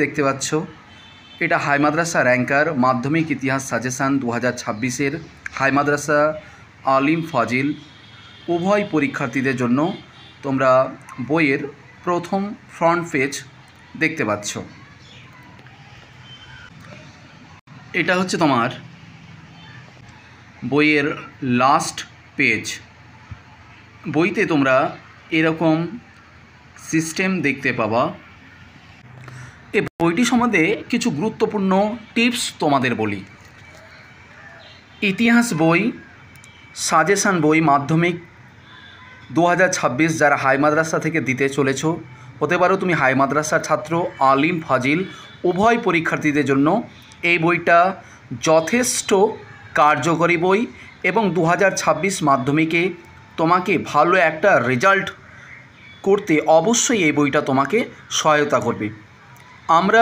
দেখতে পাচ্ছ এটা হাই মাদ্রাসা র্যাঙ্কার মাধ্যমিক ইতিহাস সাজেশান 2026-এর হাই মাদ্রাসা আলিম ফাজিল উভয় পরীক্ষার্থীদের জন্য তোমরা বইয়ের প্রথম ফ্রন্ট পেজ দেখতে পাচ্ছ। এটা হচ্ছে তোমার বইয়ের লাস্ট পেজ। বইতে তোমরা এরকম সিস্টেম দেখতে পাবা। এই বইটি সম্বন্ধে কিছু গুরুত্বপূর্ণ টিপস তোমাদের বলি। ইতিহাস বই, সাজেশান বই মাধ্যমিক 2026 যারা হাই মাদ্রাসা থেকে দিতে চলেছ, হতে পারো তুমি হাই মাদ্রাসার ছাত্র, আলিম ফাজিল উভয় পরীক্ষার্থীদের জন্য এই বইটা যথেষ্ট কার্যকরী বই এবং 2026 মাধ্যমিকে তোমাকে ভালো একটা রেজাল্ট করতে অবশ্যই এই বইটা তোমাকে সহায়তা করবে। আমরা